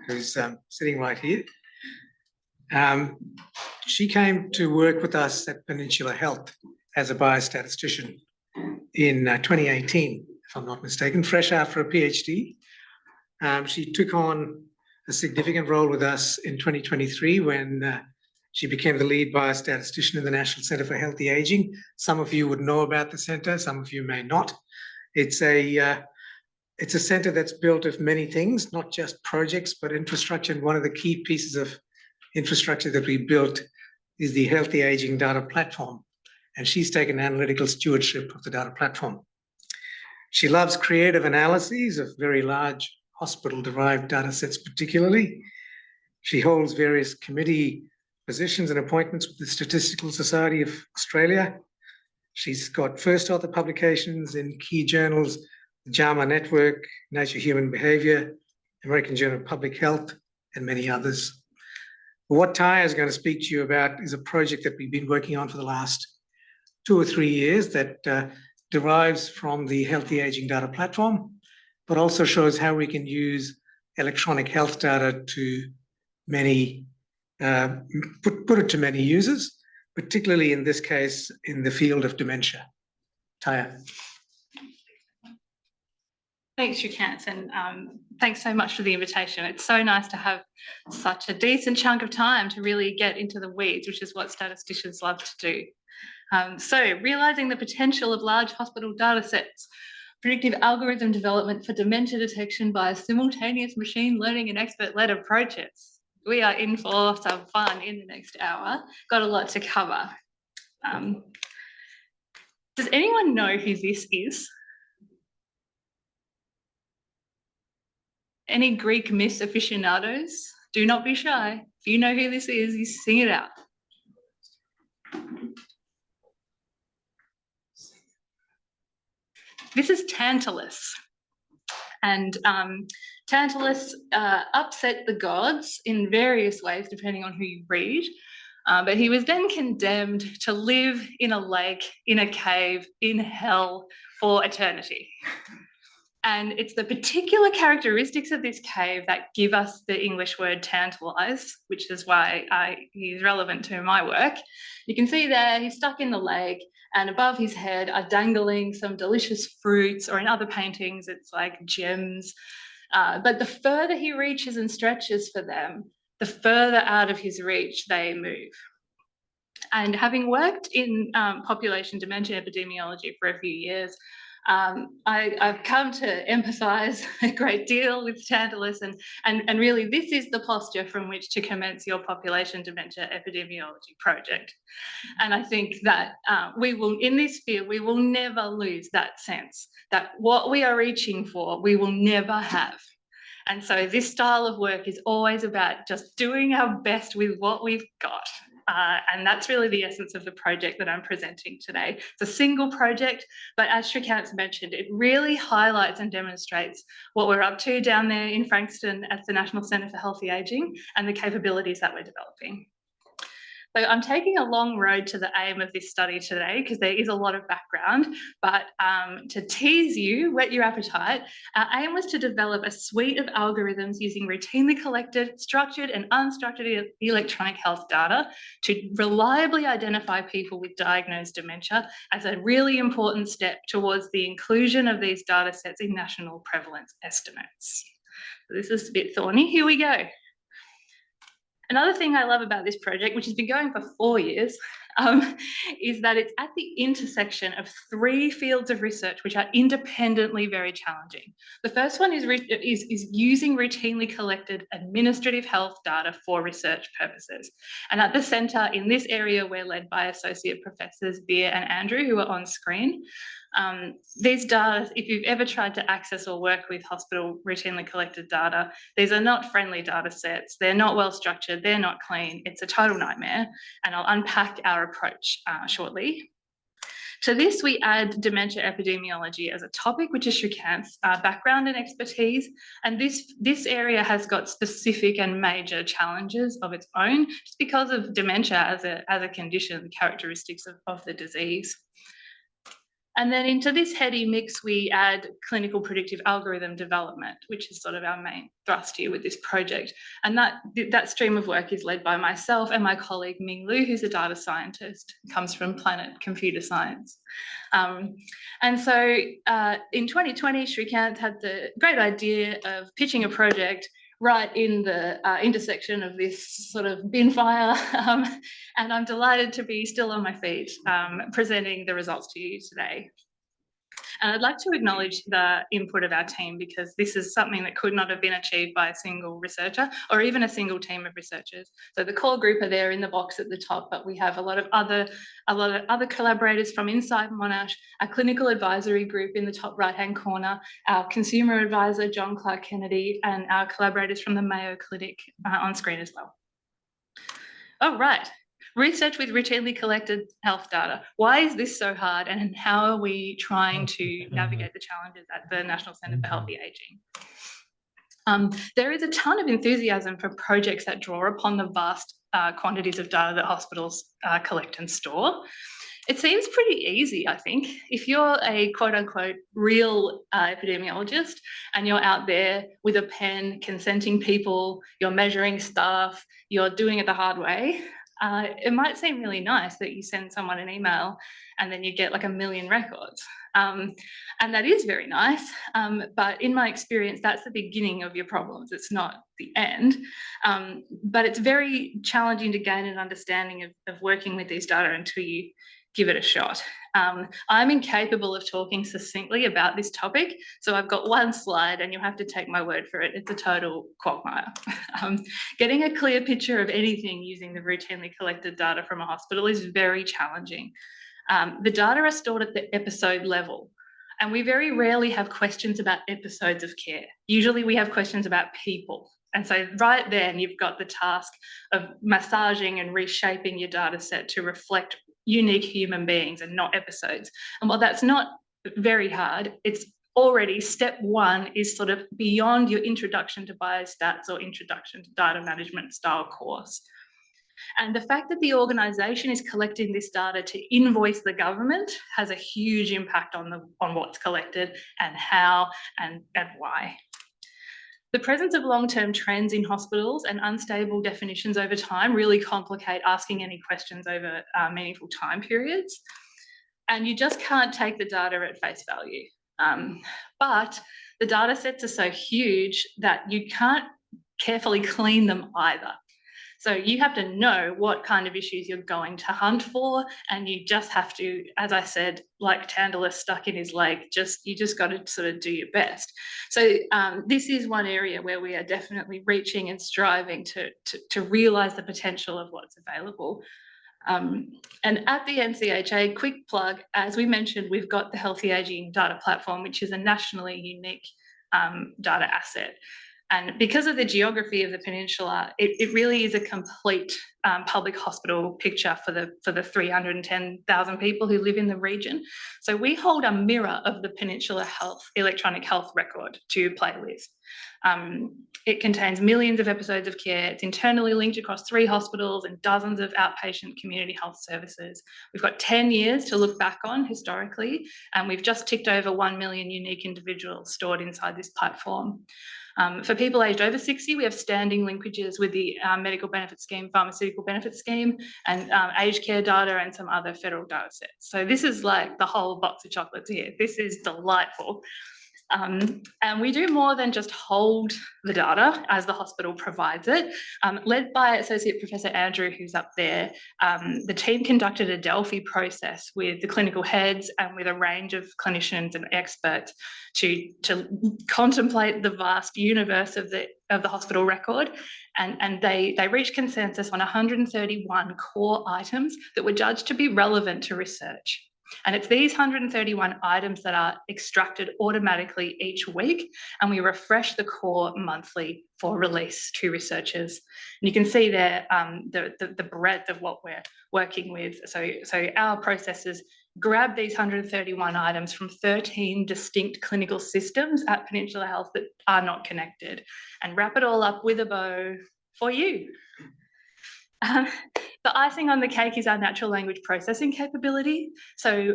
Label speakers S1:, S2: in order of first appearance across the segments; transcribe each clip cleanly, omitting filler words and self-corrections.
S1: who's sitting right here. She came to work with us at Peninsula Health as a biostatistician in 2018, if I'm not mistaken, fresh after a PhD. She took on a significant role with us in 2023 when she became the lead biostatistician in the National Centre for Healthy Aging. Some of you would know about the centre, some of you may not. It's a centre that's built of many things, not just projects, but infrastructure. And one of the key pieces of infrastructure that we built is the Healthy Aging Data Platform. And she's taken analytical stewardship of the data platform. She loves creative analyses of very large hospital-derived data sets particularly. She holds various committee positions and appointments with the Statistical Society of Australia. She's got first author publications in key journals, the JAMA Network, Nature Human Behaviour, American Journal of Public Health, and many others. What Taya is going to speak to you about is a project that we've been working on for the last 2 or 3 years that derives from the Healthy Aging Data Platform, but also shows how we can use electronic health data to many, put it to many users, particularly in this case, in the field of dementia. Taya.
S2: Thanks, Srikanth, and thanks so much for the invitation. It's so nice to have such a decent chunk of time to really get into the weeds, which is what statisticians love to do. So, realising the potential of large hospital data sets, predictive algorithm development for dementia detection by simultaneous machine learning and expert-led approaches. We are in for some fun in the next hour. Got a lot to cover. Does anyone know who this is? Any Greek myth aficionados? Do not be shy. If you know who this is, you sing it out. This is Tantalus. And Tantalus upset the gods in various ways, depending on who you read. But he was then condemned to live in a lake, in a cave, in hell for eternity. And it's the particular characteristics of this cave that give us the English word tantalize, which is why he's relevant to my work. You can see there, he's stuck in the lake, and above his head are dangling some delicious fruits, or in other paintings, it's like gems. But the further he reaches and stretches for them, the further out of his reach they move. And having worked in population dementia epidemiology for a few years, I've come to empathise a great deal with Tantalus, and really this is the posture from which to commence your population dementia epidemiology project. And I think that we will, in this field, we will never lose that sense that what we are reaching for, we will never have. And so this style of work is always about just doing our best with what we've got. And that's really the essence of the project that I'm presenting today. It's a single project, but as Srikanth mentioned, it really highlights and demonstrates what we're up to down there in Frankston at the National Centre for Healthy Aging and the capabilities that we're developing. So I'm taking a long road to the aim of this study today because there is a lot of background, but to tease you, whet your appetite, our aim was to develop a suite of algorithms using routinely collected, structured and unstructured electronic health data to reliably identify people with diagnosed dementia as a really important step towards the inclusion of these data sets in national prevalence estimates. So this is a bit thorny. Here we go. Another thing I love about this project, which has been going for 4 years, is that it's at the intersection of 3 fields of research which are independently very challenging. The first one is using routinely collected administrative health data for research purposes. And at the centre in this area, we're led by Associate Professors Veer and Andrew, who are on screen. These data, if you've ever tried to access or work with hospital routinely collected data, these are not friendly data sets. They're not well structured. They're not clean. It's a total nightmare. And I'll unpack our approach shortly. To this, we add dementia epidemiology as a topic, which is Srikanth's background and expertise. And this area has got specific and major challenges of its own, just because of dementia as a condition, the characteristics of the disease. And then into this heady mix, we add clinical predictive algorithm development, which is sort of our main thrust here with this project. And that stream of work is led by myself and my colleague Ming Lu, who's a data scientist, comes from Planet Computer Science. And so in 2020, Srikanth had the great idea of pitching a project right in the intersection of this sort of bin fire. And I'm delighted to be still on my feet presenting the results to you today. And I'd like to acknowledge the input of our team, because this is something that could not have been achieved by a single researcher or even a single team of researchers. So the core group are there in the box at the top, but we have a lot of other collaborators from inside Monash, our clinical advisory group in the top right-hand corner, our consumer advisor, John Clark Kennedy, and our collaborators from the Mayo Clinic on screen as well. Oh, right. Research with routinely collected health data. Why is this so hard, and how are we trying to navigate the challenges at the National Centre for Healthy Ageing? There is a ton of enthusiasm for projects that draw upon the vast quantities of data that hospitals collect and store. It seems pretty easy, I think. If you're a quote unquote real epidemiologist and you're out there with a pen consenting people, you're measuring staff, you're doing it the hard way, it might seem really nice that you send someone an email and then you get like 1 million records. And that is very nice. But in my experience, that's the beginning of your problems. It's not the end. But it's very challenging to gain an understanding of working with these data until you give it a shot. I'm incapable of talking succinctly about this topic, so I've got one slide and you'll have to take my word for it. It's a total quagmire. Getting a clear picture of anything using the routinely collected data from a hospital is very challenging. The data are stored at the episode level, and we very rarely have questions about episodes of care. Usually we have questions about people. And so right then you've got the task of massaging and reshaping your data set to reflect unique human beings and not episodes. And while that's not very hard, it's already step one is sort of beyond your introduction to biostats or introduction to data management style course. And the fact that the organisation is collecting this data to invoice the government has a huge impact on what's collected and how and why. The presence of long-term trends in hospitals and unstable definitions over time really complicate asking any questions over meaningful time periods. And you just can't take the data at face value. But the data sets are so huge that you can't carefully clean them either. So you have to know what kind of issues you're going to hunt for, and you just have to, as I said, like Tantalus stuck in his lake, you just got to sort of do your best. So this is one area where we are definitely reaching and striving to realise the potential of what's available. And at the NCHA, quick plug, as we mentioned, we've got the Healthy Ageing Data Platform, which is a nationally unique data asset. And because of the geography of the peninsula, it really is a complete public hospital picture for the 310,000 people who live in the region. So we hold a mirror of the Peninsula electronic health record to play with. It contains millions of episodes of care. It's internally linked across 3 hospitals and dozens of outpatient community health services. We've got 10 years to look back on historically, and we've just ticked over 1 million unique individuals stored inside this platform. For people aged over 60, we have standing linkages with the Medical Benefit Scheme, Pharmaceutical Benefit Scheme, and aged care data and some other federal data sets. So this is like the whole box of chocolates here. This is delightful. And we do more than just hold the data as the hospital provides it. Led by Associate Professor Andrew, who's up there, the team conducted a Delphi process with the clinical heads and with a range of clinicians and experts to contemplate the vast universe of the hospital record. And they reached consensus on 131 core items that were judged to be relevant to research. And it's these 131 items that are extracted automatically each week, and we refresh the core monthly for release to researchers. And you can see there the breadth of what we're working with. So our processes grab these 131 items from 13 distinct clinical systems at Peninsula Health that are not connected, and wrap it all up with a bow for you. The icing on the cake is our natural language processing capability. So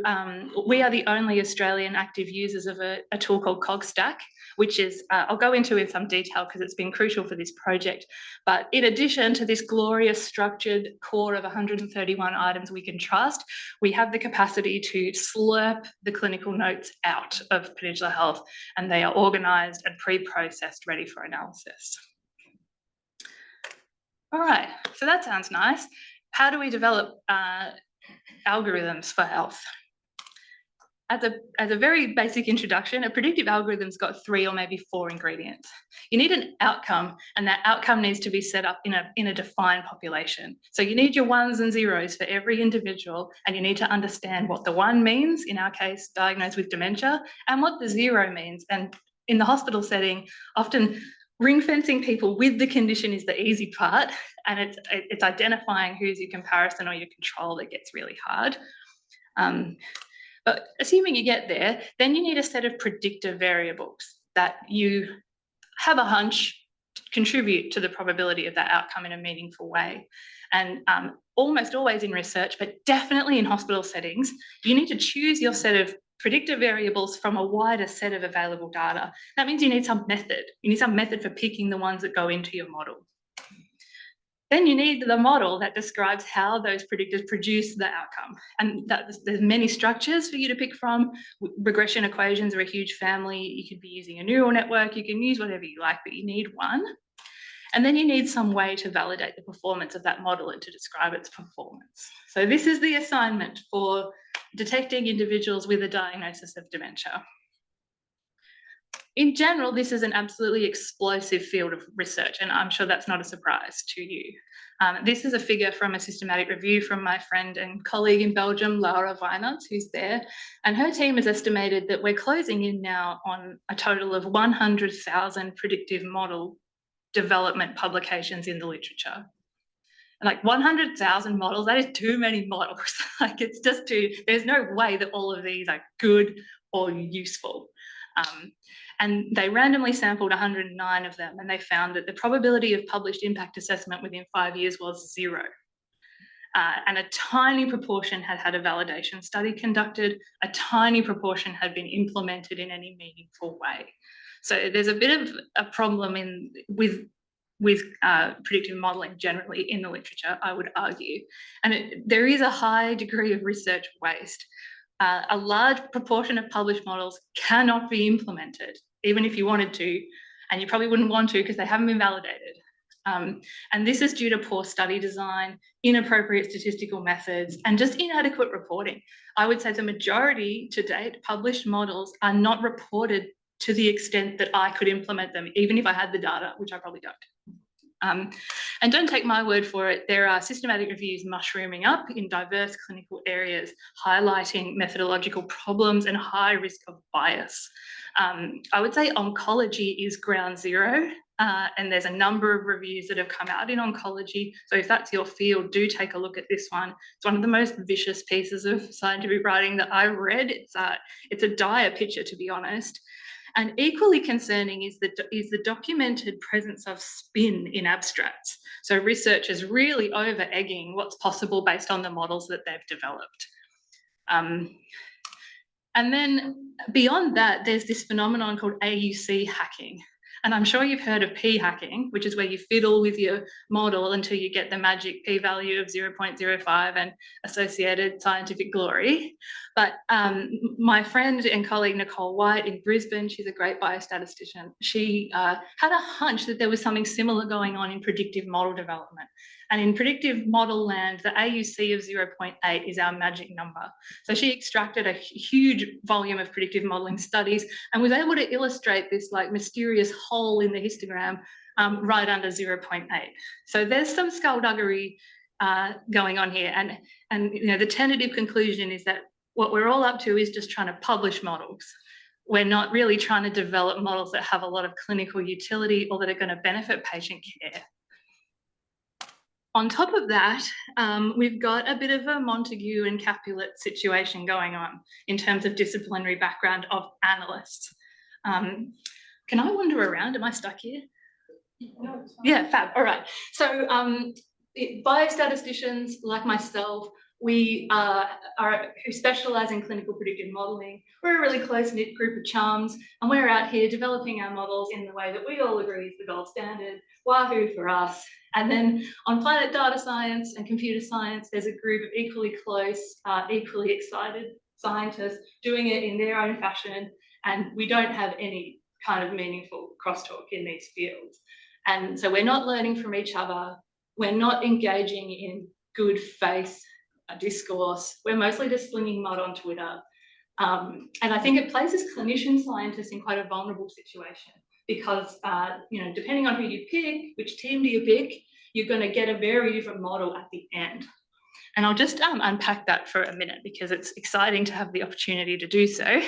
S2: we are the only Australian active users of a tool called CogStack, which is, I'll go into in some detail because it's been crucial for this project. But in addition to this glorious structured core of 131 items we can trust, we have the capacity to slurp the clinical notes out of Peninsula Health, and they are organised and pre-processed, ready for analysis. All right, so that sounds nice. How do we develop algorithms for health? As a very basic introduction, a predictive algorithm's got 3 or maybe 4 ingredients. You need an outcome, and that outcome needs to be set up in a defined population. So you need your 1s and 0s for every individual, and you need to understand what the 1 means, in our case, diagnosed with dementia, and what the 0 means. And in the hospital setting, often ring fencing people with the condition is the easy part, and it's identifying who's your comparison or your control that gets really hard. But assuming you get there, then you need a set of predictive variables that you have a hunch contribute to the probability of that outcome in a meaningful way. And almost always in research, but definitely in hospital settings, you need to choose your set of predictive variables from a wider set of available data. That means you need some method. You need some method for picking the ones that go into your model. Then you need the model that describes how those predictors produce the outcome. And there's many structures for you to pick from. Regression equations are a huge family. You could be using a neural network. You can use whatever you like, but you need one. And then you need some way to validate the performance of that model and to describe its performance. So this is the assignment for detecting individuals with a diagnosis of dementia. In general, this is an absolutely explosive field of research, and I'm sure that's not a surprise to you. This is a figure from a systematic review from my friend and colleague in Belgium, Laura Weinert, who's there, and her team has estimated that we're closing in now on a total of 100,000 predictive model development publications in the literature. Like 100,000 models, that is too many models. Like it's just there's no way that all of these are good or useful. And they randomly sampled 109 of them, and they found that the probability of published impact assessment within 5 years was 0. And a tiny proportion had a validation study conducted, a tiny proportion had been implemented in any meaningful way. So there's a bit of a problem with predictive modelling generally in the literature, I would argue. And there is a high degree of research waste. A large proportion of published models cannot be implemented, even if you wanted to, and you probably wouldn't want to because they haven't been validated. And this is due to poor study design, inappropriate statistical methods, and just inadequate reporting. I would say the majority to date published models are not reported to the extent that I could implement them, even if I had the data, which I probably don't. And don't take my word for it, there are systematic reviews mushrooming up in diverse clinical areas, highlighting methodological problems and high risk of bias. I would say oncology is ground zero, and there's a number of reviews that have come out in oncology. So if that's your field, do take a look at this one. It's one of the most vicious pieces of scientific writing that I've read. It's a dire picture, to be honest. And equally concerning is the documented presence of spin in abstracts. So researchers really over-egging what's possible based on the models that they've developed. And then beyond that, there's this phenomenon called AUC hacking. And I'm sure you've heard of p-hacking, which is where you fiddle with your model until you get the magic p-value of 0.05 and associated scientific glory. But my friend and colleague Nicole White in Brisbane, she's a great biostatistician, she had a hunch that there was something similar going on in predictive model development. And in predictive model land, the AUC of 0.8 is our magic number. So she extracted a huge volume of predictive modeling studies and was able to illustrate this like mysterious hole in the histogram right under 0.8. So there's some skullduggery going on here. And you know, the tentative conclusion is that what we're all up to is just trying to publish models. We're not really trying to develop models that have a lot of clinical utility or that are going to benefit patient care. On top of that, we've got a bit of a Montague and Capulet situation going on in terms of disciplinary background of analysts. Can I wander around? Am I stuck here? No, yeah, fab. All right. So biostatisticians like myself, we who specialise in clinical predictive modelling. We're a really close-knit group of chums, and we're out here developing our models in the way that we all agree is the gold standard. Wahoo for us. And then on planet data science and computer science, there's a group of equally close, equally excited scientists doing it in their own fashion, and we don't have any kind of meaningful crosstalk in these fields. And so we're not learning from each other. We're not engaging in good faith discourse. We're mostly just slinging mud on Twitter. And I think it places clinician scientists in quite a vulnerable situation because, you know, depending on who you pick, which team do you pick, you're going to get a very different model at the end. And I'll just unpack that for a minute because it's exciting to have the opportunity to do so.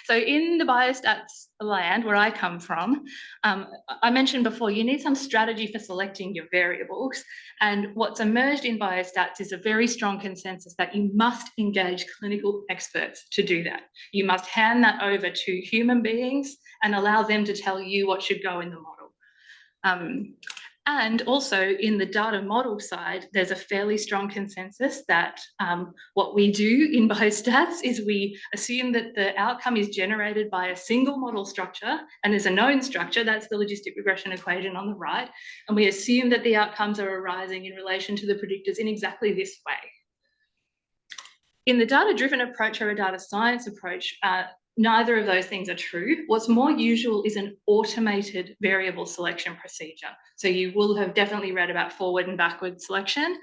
S2: So in the biostats land where I come from, I mentioned before, you need some strategy for selecting your variables. And what's emerged in biostats is a very strong consensus that you must engage clinical experts to do that. You must hand that over to human beings and allow them to tell you what should go in the model. And also in the data model side, there's a fairly strong consensus that what we do in biostats is we assume that the outcome is generated by a single model structure, and there's a known structure, that's the logistic regression equation on the right, and we assume that the outcomes are arising in relation to the predictors in exactly this way. In the data-driven approach or a data science approach, neither of those things are true. What's more usual is an automated variable selection procedure. So you will have definitely read about forward and backward selection.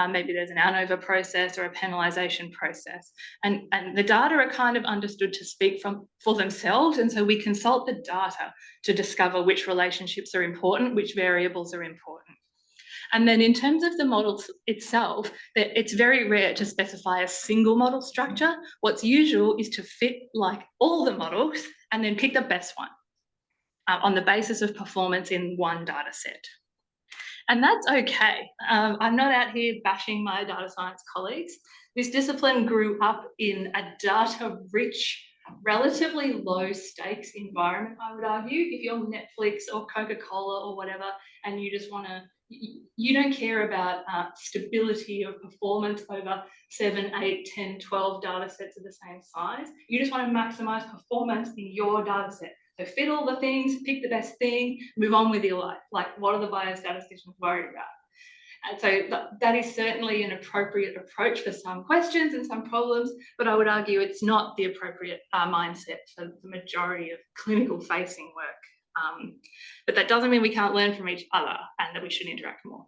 S2: Maybe there's an ANOVA process or a penalisation process. And the data are kind of understood to speak for themselves. And so we consult the data to discover which relationships are important, which variables are important. And then in terms of the model itself, it's very rare to specify a single model structure. What's usual is to fit like all the models and then pick the best one on the basis of performance in one data set. And that's okay. I'm not out here bashing my data science colleagues. This discipline grew up in a data-rich, relatively low stakes environment, I would argue. If you're Netflix or Coca-Cola or whatever, and you just want to, you don't care about stability of performance over 7, 8, 10, 12 data sets of the same size. You just want to maximize performance in your data set. So fit all the things, pick the best thing, move on with your life. Like, what are the biostatisticians worried about? And so that is certainly an appropriate approach for some questions and some problems, but I would argue it's not the appropriate mindset for the majority of clinical facing work. But that doesn't mean we can't learn from each other and that we should interact more.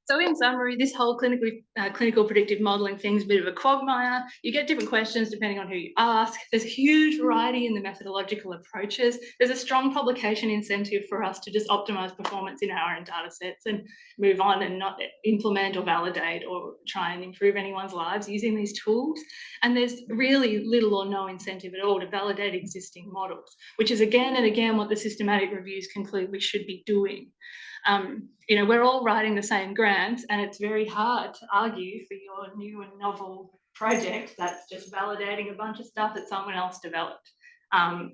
S2: So in summary, this whole clinical predictive modelling thing is a bit of a quagmire. You get different questions depending on who you ask. There's a huge variety in the methodological approaches. There's a strong publication incentive for us to just optimise performance in our own data sets and move on and not implement or validate or try and improve anyone's lives using these tools. And there's really little or no incentive at all to validate existing models, which is again and again what the systematic reviews conclude we should be doing. You know, we're all writing the same grants, and it's very hard to argue for your new and novel project that's just validating a bunch of stuff that someone else developed.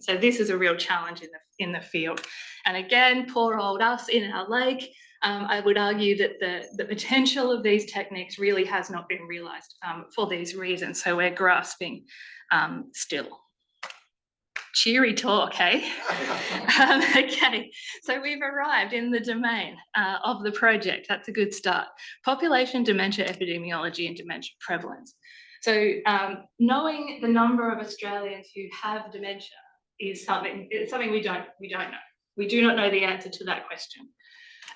S2: So this is a real challenge in the field. And again, poor old us in our lake. I would argue that the potential of these techniques really has not been realised for these reasons. So we're grasping still. Cheery talk, hey? Okay, so we've arrived in the domain of the project. That's a good start. Population dementia epidemiology and dementia prevalence. So knowing the number of Australians who have dementia is something we don't know. We do not know the answer to that question.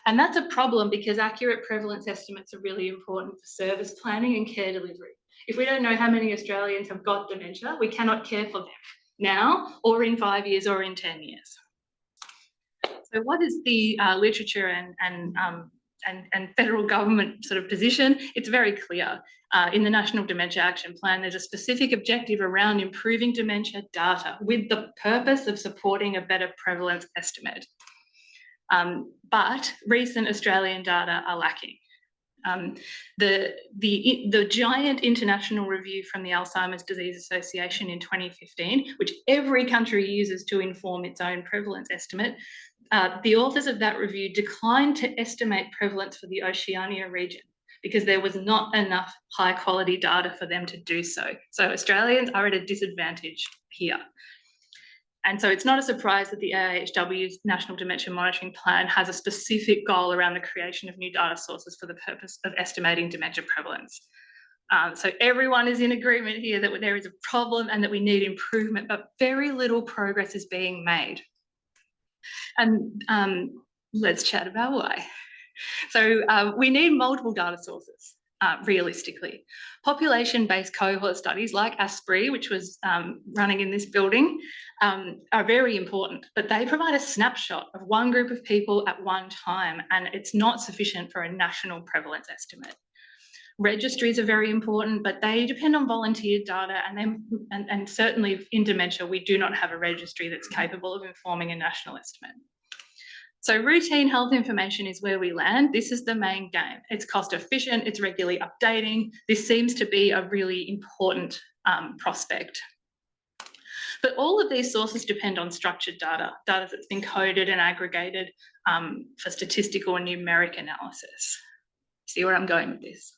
S2: And that's a problem because accurate prevalence estimates are really important for service planning and care delivery. If we don't know how many Australians have got dementia, we cannot care for them now or in 5 years or in 10 years. So what is the literature and federal government sort of position? It's very clear. In the National Dementia Action Plan, there's a specific objective around improving dementia data with the purpose of supporting a better prevalence estimate. But recent Australian data are lacking. The giant international review from the Alzheimer's Disease Association in 2015, which every country uses to inform its own prevalence estimate, the authors of that review declined to estimate prevalence for the Oceania region because there was not enough high quality data for them to do so. So Australians are at a disadvantage here. And so it's not a surprise that the AIHW's National Dementia Monitoring Plan has a specific goal around the creation of new data sources for the purpose of estimating dementia prevalence. So everyone is in agreement here that there is a problem and that we need improvement, but very little progress is being made. And let's chat about why. So we need multiple data sources. Realistically, population-based cohort studies like ASPRI, which was running in this building, are very important, but they provide a snapshot of one group of people at one time, and it's not sufficient for a national prevalence estimate. Registries are very important, but they depend on volunteer data, and certainly in dementia, we do not have a registry that's capable of informing a national estimate. So routine health information is where we land. This is the main game. It's cost efficient, it's regularly updating. This seems to be a really important prospect. But all of these sources depend on structured data that's been coded and aggregated for statistical and numeric analysis. See where I'm going with this?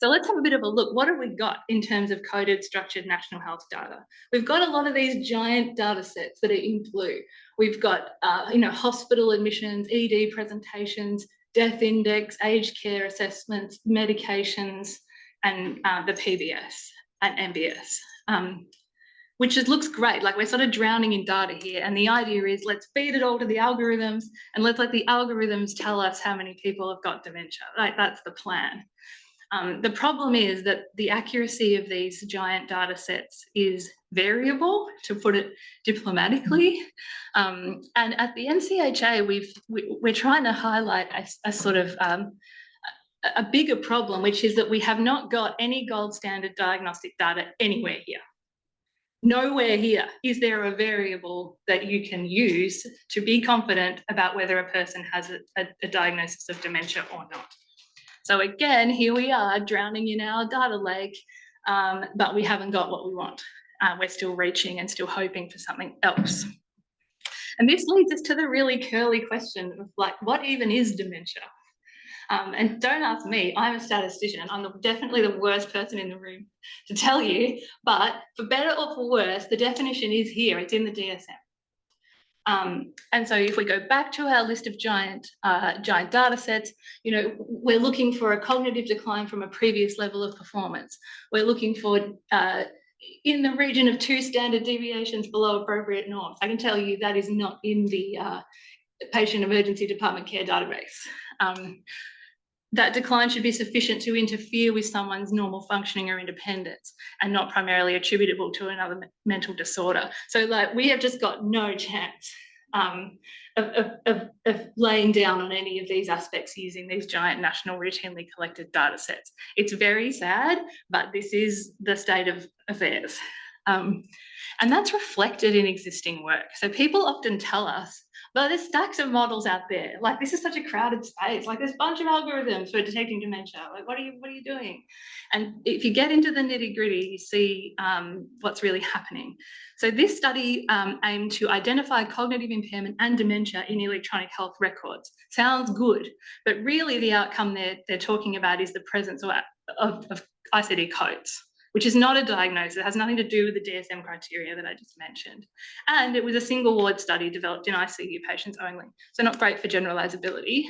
S2: So let's have a bit of a look. What have we got in terms of coded, structured national health data? We've got a lot of these giant data sets that are in blue. We've got, hospital admissions, ED presentations, death index, aged care assessments, medications, and the PBS and MBS, which looks great. Like, we're sort of drowning in data here. And the idea is, let's feed it all to the algorithms and let's let the algorithms tell us how many people have got dementia. Like, that's the plan. The problem is that the accuracy of these giant data sets is variable, to put it diplomatically. And at the NCHA, we're trying to highlight a sort of a bigger problem, which is that we have not got any gold standard diagnostic data anywhere here. Nowhere here is there a variable that you can use to be confident about whether a person has a diagnosis of dementia or not. So again, here we are drowning in our data lake, but we haven't got what we want. We're still reaching and still hoping for something else. And this leads us to the really curly question of, like, what even is dementia? And don't ask me, I'm a statistician. I'm definitely the worst person in the room to tell you, but for better or for worse, the definition is here, it's in the DSM. And so if we go back to our list of giant data sets, we're looking for a cognitive decline from a previous level of performance. We're looking for in the region of 2 standard deviations below appropriate norms. I can tell you that is not in the patient emergency department care database. That decline should be sufficient to interfere with someone's normal functioning or independence and not primarily attributable to another mental disorder. So, like, we have just got no chance of laying down on any of these aspects using these giant national routinely collected data sets. It's very sad, but this is the state of affairs. And that's reflected in existing work. So people often tell us, but there's stacks of models out there. Like, this is such a crowded space. Like, there's a bunch of algorithms for detecting dementia. Like, what are you doing? And if you get into the nitty gritty, you see what's really happening. So this study aimed to identify cognitive impairment and dementia in electronic health records. Sounds good, but really the outcome they're talking about is the presence of ICD codes, which is not a diagnosis. It has nothing to do with the DSM criteria that I just mentioned. And it was a single ward study developed in ICU patients only, so not great for generalizability.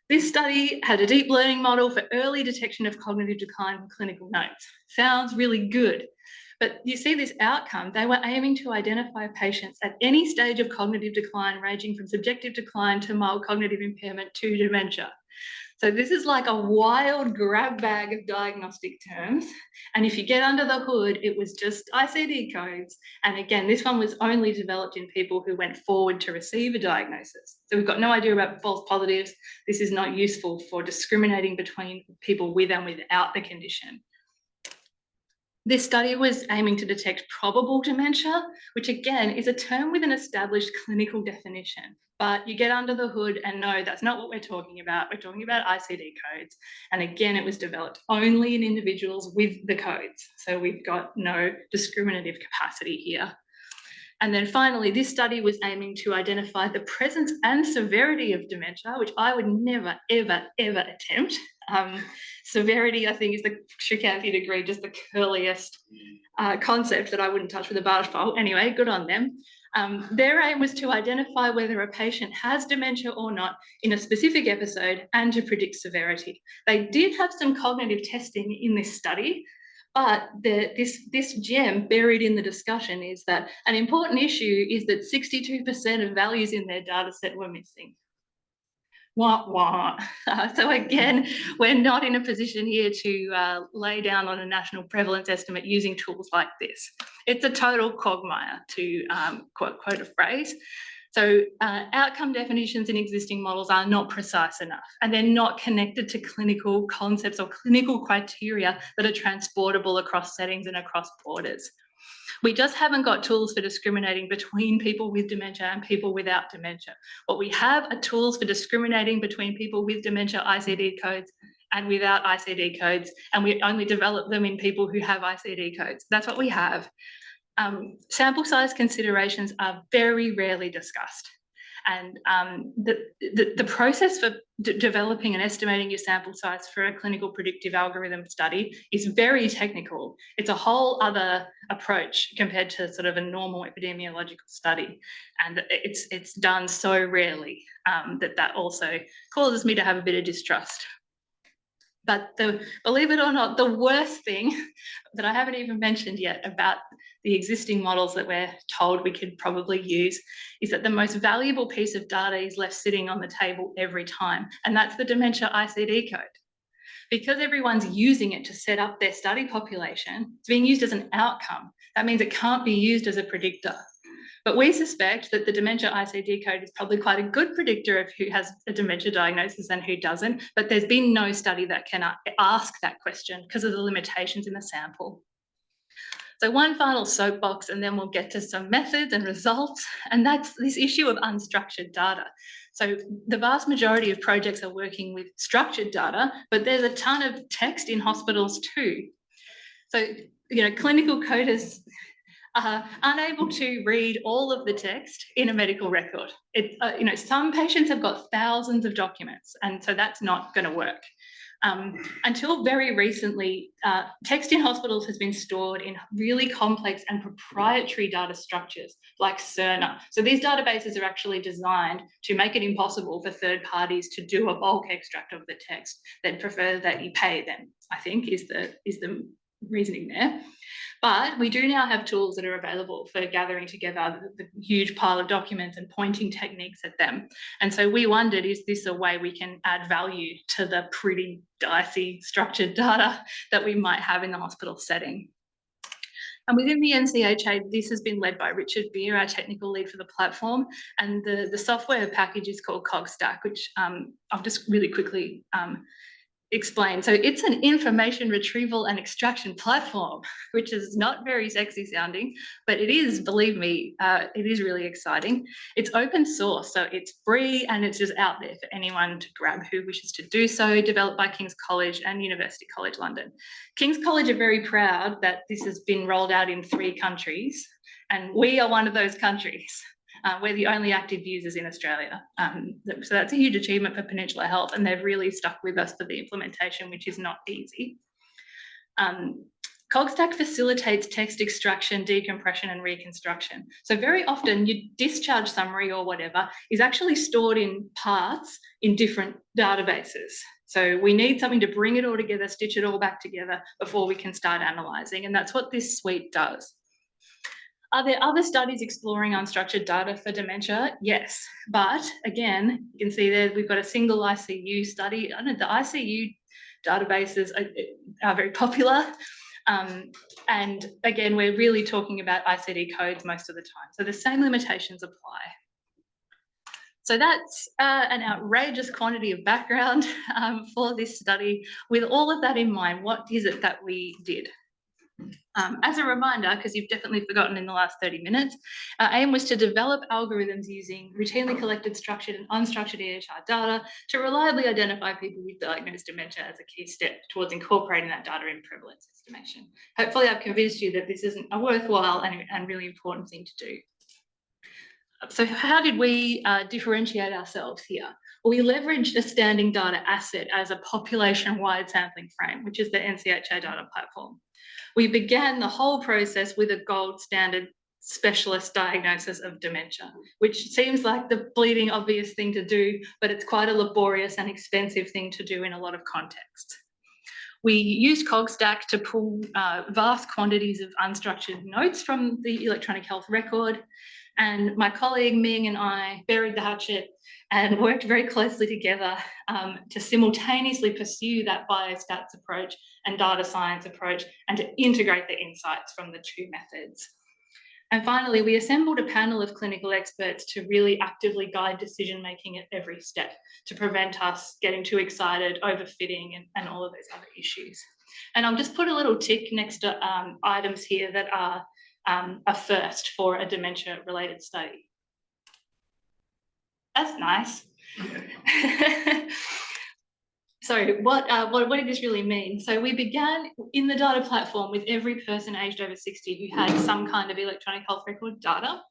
S2: This study had a deep learning model for early detection of cognitive decline from clinical notes. Sounds really good. But you see this outcome, they were aiming to identify patients at any stage of cognitive decline, ranging from subjective decline to mild cognitive impairment to dementia. So this is like a wild grab bag of diagnostic terms. And if you get under the hood, it was just ICD codes. And again, this one was only developed in people who went forward to receive a diagnosis. So we've got no idea about false positives. This is not useful for discriminating between people with and without the condition. This study was aiming to detect probable dementia, which again is a term with an established clinical definition. But you get under the hood and no, that's not what we're talking about. We're talking about ICD codes. And again, it was developed only in individuals with the codes. So we've got no discriminative capacity here. And then finally, this study was aiming to identify the presence and severity of dementia, which I would never, ever, ever attempt. Severity, I think, is the Srikanth, you'd agree, just the curliest concept that I wouldn't touch with a barge pole. Anyway, good on them. Their aim was to identify whether a patient has dementia or not in a specific episode and to predict severity. They did have some cognitive testing in this study, but this gem buried in the discussion is that an important issue is that 62% of values in their data set were missing. Wah, wah. So again, we're not in a position here to lay down on a national prevalence estimate using tools like this. It's a total quagmire, to quote a phrase. So outcome definitions in existing models are not precise enough, and they're not connected to clinical concepts or clinical criteria that are transportable across settings and across borders. We just haven't got tools for discriminating between people with dementia and people without dementia. What we have are tools for discriminating between people with dementia ICD codes and without ICD codes, and we only develop them in people who have ICD codes. That's what we have. Sample size considerations are very rarely discussed. And the process for developing and estimating your sample size for a clinical predictive algorithm study is very technical. It's a whole other approach compared to sort of a normal epidemiological study. And it's done so rarely that also causes me to have a bit of distrust. But believe it or not, the worst thing that I haven't even mentioned yet about the existing models that we're told we could probably use is that the most valuable piece of data is left sitting on the table every time, and that's the dementia ICD code. Because everyone's using it to set up their study population, it's being used as an outcome. That means it can't be used as a predictor. But we suspect that the dementia ICD code is probably quite a good predictor of who has a dementia diagnosis and who doesn't, but there's been no study that can ask that question because of the limitations in the sample. So one final soapbox, and then we'll get to some methods and results, and that's this issue of unstructured data. So the vast majority of projects are working with structured data, but there's a ton of text in hospitals too. So, clinical coders are unable to read all of the text in a medical record. Some patients have got thousands of documents, and so that's not going to work. Until very recently, text in hospitals has been stored in really complex and proprietary data structures like Cerner. So these databases are actually designed to make it impossible for third parties to do a bulk extract of the text. They'd prefer that you pay them, I think, is the reasoning there. But we do now have tools that are available for gathering together the huge pile of documents and pointing techniques at them. And so we wondered, is this a way we can add value to the pretty dicey structured data that we might have in the hospital setting? And within the NCHA, this has been led by Richard Beer, our technical lead for the platform. And the software package is called CogStack, which I'll just really quickly explain. So it's an information retrieval and extraction platform, which is not very sexy sounding, but it is, believe me, it is really exciting. It's open source, so it's free and it's just out there for anyone to grab who wishes to do so, developed by King's College and University College London. King's College are very proud that this has been rolled out in 3 countries, and we are one of those countries. We're the only active users in Australia. So that's a huge achievement for Peninsula Health, and they've really stuck with us for the implementation, which is not easy. CogStack facilitates text extraction, decompression, and reconstruction. So very often your discharge summary or whatever is actually stored in parts in different databases. So we need something to bring it all together, stitch it all back together before we can start analysing, and that's what this suite does. Are there other studies exploring unstructured data for dementia? Yes, but again, you can see there we've got a single ICU study. I know the ICU databases are very popular. And again, we're really talking about ICD codes most of the time. So the same limitations apply. So that's an outrageous quantity of background for this study. With all of that in mind, what is it that we did? As a reminder, because you've definitely forgotten in the last 30 minutes, our aim was to develop algorithms using routinely collected structured and unstructured EHR data to reliably identify people with diagnosed dementia as a key step towards incorporating that data in prevalence estimation. Hopefully I've convinced you that this isn't a worthwhile and really important thing to do. So how did we differentiate ourselves here? Well, we leveraged a standing data asset as a population-wide sampling frame, which is the NCHA data platform. We began the whole process with a gold standard specialist diagnosis of dementia, which seems like the bleeding obvious thing to do, but it's quite a laborious and expensive thing to do in a lot of contexts. We used CogStack to pull vast quantities of unstructured notes from the electronic health record, and my colleague Ming and I buried the hatchet and worked very closely together to simultaneously pursue that biostats approach and data science approach and to integrate the insights from the two methods. And finally, we assembled a panel of clinical experts to really actively guide decision-making at every step to prevent us getting too excited, overfitting, and all of those other issues. And I'll just put a little tick next to items here that are a first for a dementia-related study. That's nice. So what did this really mean? So we began in the data platform with every person aged over 60 who had some kind of electronic health record data.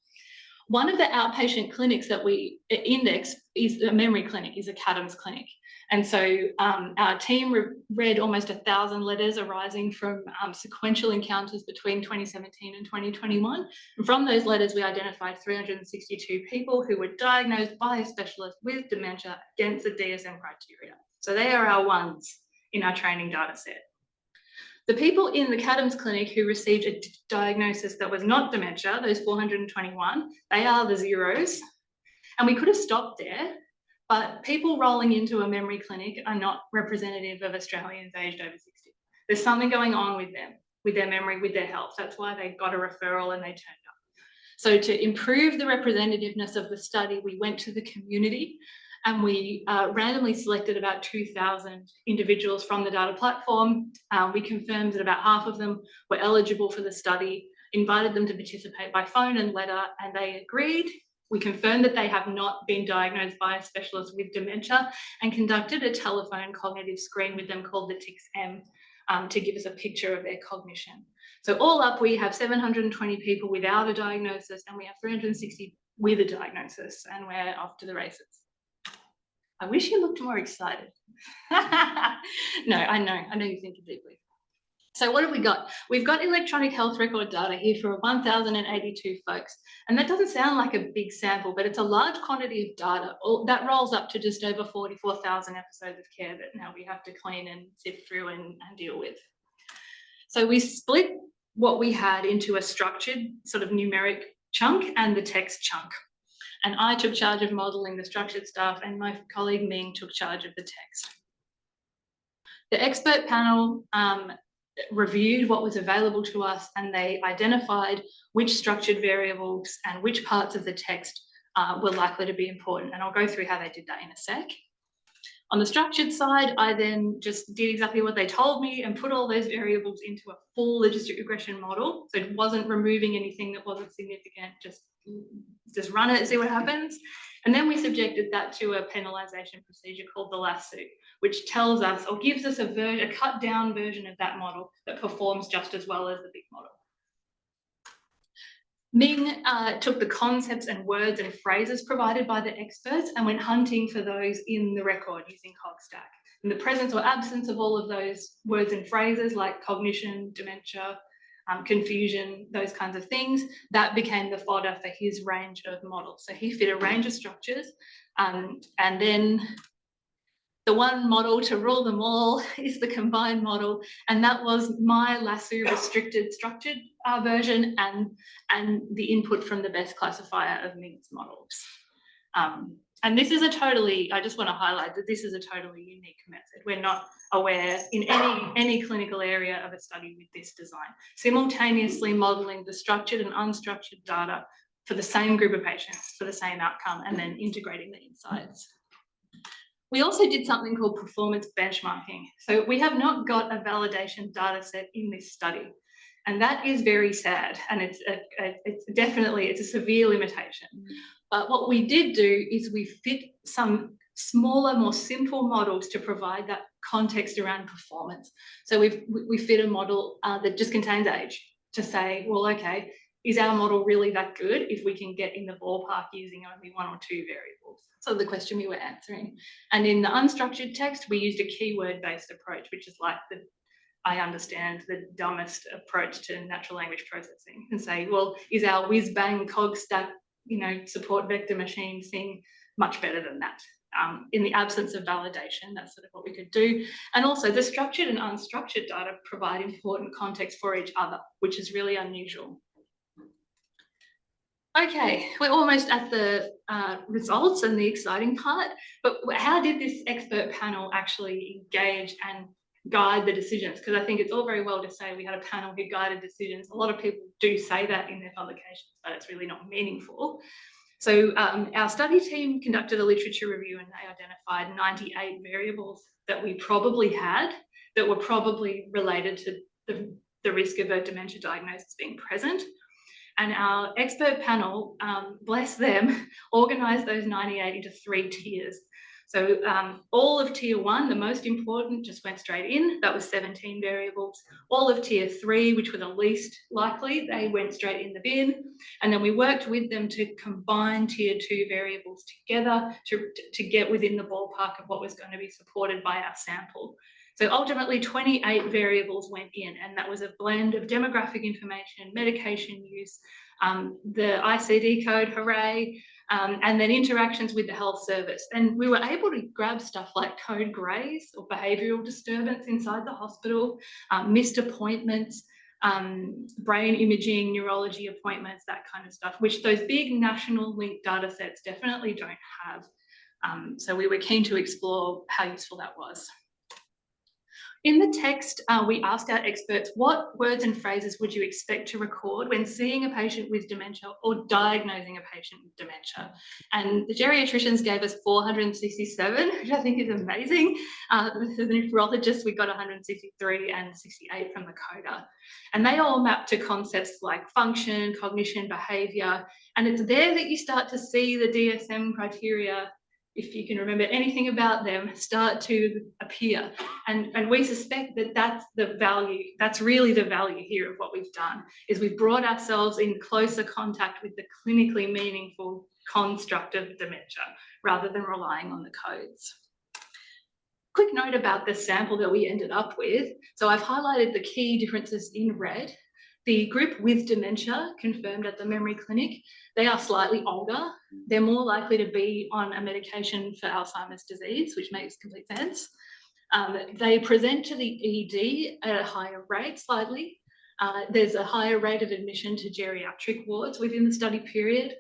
S2: One of the outpatient clinics that we index is a memory clinic, is a CADMS clinic. And so our team read almost 1,000 letters arising from sequential encounters between 2017 and 2021. And from those letters, we identified 362 people who were diagnosed by a specialist with dementia against the DSM criteria. So they are our ones in our training data set. The people in the CADMS clinic who received a diagnosis that was not dementia, those 421, they are the zeros. And we could have stopped there, but people rolling into a memory clinic are not representative of Australians aged over 60. There's something going on with them, with their memory, with their health. That's why they got a referral and they turned up. So to improve the representativeness of the study, we went to the community and we randomly selected about 2,000 individuals from the data platform. We confirmed that about half of them were eligible for the study, invited them to participate by phone and letter, and they agreed. We confirmed that they have not been diagnosed by a specialist with dementia and conducted a telephone cognitive screen with them called the TICS-M to give us a picture of their cognition. So all up, we have 720 people without a diagnosis and we have 360 with a diagnosis, and we're off to the races. I wish you looked more excited. No, I know you're thinking deeply. So what have we got? We've got electronic health record data here for 1,082 folks. And that doesn't sound like a big sample, but it's a large quantity of data. That rolls up to just over 44,000 episodes of care that now we have to clean and sift through and deal with. So we split what we had into a structured sort of numeric chunk and the text chunk. And I took charge of modelling the structured stuff and my colleague Ming took charge of the text. The expert panel reviewed what was available to us and they identified which structured variables and which parts of the text were likely to be important. And I'll go through how they did that in a sec. On the structured side, I then just did exactly what they told me and put all those variables into a full logistic regression model. So it wasn't removing anything that wasn't significant, just run it, see what happens. And then we subjected that to a penalisation procedure called the lasso, which tells us or gives us a cut down version of that model that performs just as well as the big model. Ming took the concepts and words and phrases provided by the experts and went hunting for those in the record using CogStack. In the presence or absence of all of those words and phrases like cognition, dementia, confusion, those kinds of things, that became the fodder for his range of models. So he fit a range of structures and then the one model to rule them all is the combined model, and that was my lasso restricted structured version and the input from the best classifier of Ming's models. And this is I just want to highlight that this is a totally unique method. We're not aware in any clinical area of a study with this design. Simultaneously modelling the structured and unstructured data for the same group of patients for the same outcome and then integrating the insights. We also did something called performance benchmarking. So we have not got a validation data set in this study. And that is very sad. And it's a severe limitation. But what we did do is we fit some smaller, more simple models to provide that context around performance. So we fit a model that just contains age to say, well, okay, is our model really that good if we can get in the ballpark using only 1 or 2 variables? So the question we were answering. And in the unstructured text, we used a keyword-based approach, which is like I understand, the dumbest approach to natural language processing, and say, well, is our whiz-bang cog stack, support vector machine thing much better than that? In the absence of validation, that's sort of what we could do. And also the structured and unstructured data provide important context for each other, which is really unusual. Okay, we're almost at the results and the exciting part, but how did this expert panel actually engage and guide the decisions? Because I think it's all very well to say we had a panel who guided decisions. A lot of people do say that in their publications, but it's really not meaningful. So our study team conducted a literature review and they identified 98 variables that we probably had that were probably related to the risk of a dementia diagnosis being present. And our expert panel, bless them, organised those 98 into 3 tiers. So all of tier 1, the most important, just went straight in. That was 17 variables. All of tier 3, which were the least likely, they went straight in the bin. And then we worked with them to combine tier 2 variables together to get within the ballpark of what was going to be supported by our sample. So ultimately 28 variables went in, and that was a blend of demographic information, medication use, the ICD code, hooray, and then interactions with the health service. And we were able to grab stuff like code greys or behavioural disturbance inside the hospital, missed appointments, brain imaging, neurology appointments, that kind of stuff, which those big national linked data sets definitely don't have. So we were keen to explore how useful that was. In the text, we asked our experts, what words and phrases would you expect to record when seeing a patient with dementia or diagnosing a patient with dementia? And the geriatricians gave us 467, which I think is amazing. The nephrologists, we got 163 and 68 from the coder. And they all map to concepts like function, cognition, behaviour. And it's there that you start to see the DSM criteria, if you can remember anything about them, start to appear. And we suspect that that's the value, that's really the value here of what we've done, is we've brought ourselves in closer contact with the clinically meaningful construct of dementia, rather than relying on the codes. Quick note about the sample that we ended up with. So I've highlighted the key differences in red. The group with dementia confirmed at the memory clinic, they are slightly older. They're more likely to be on a medication for Alzheimer's disease, which makes complete sense. They present to the ED at a higher rate slightly. There's a higher rate of admission to geriatric wards within the study period,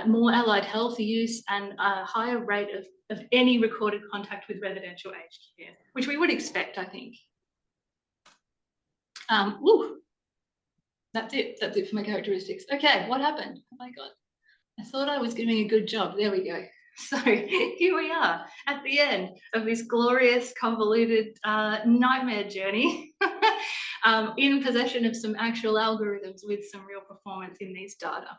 S2: more allied health use, and a higher rate of any recorded contact with residential aged care, which we would expect, I think. That's it for my characteristics. Okay, what happened? Oh my God, I thought I was doing a good job. There we go. So here we are at the end of this glorious, convoluted nightmare journey in possession of some actual algorithms with some real performance in these data.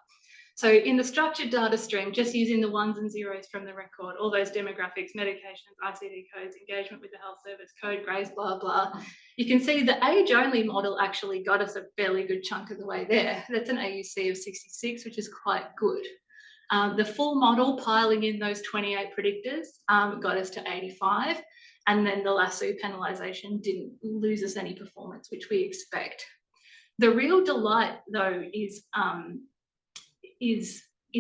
S2: So in the structured data stream, just using the 1s and 0s from the record, all those demographics, medications, ICD codes, engagement with the health service, code greys, blah, blah, you can see the age-only model actually got us a fairly good chunk of the way there. That's an AUC of 66, which is quite good. The full model piling in those 28 predictors got us to 85, and then the lasso penalisation didn't lose us any performance, which we expect. The real delight, though, is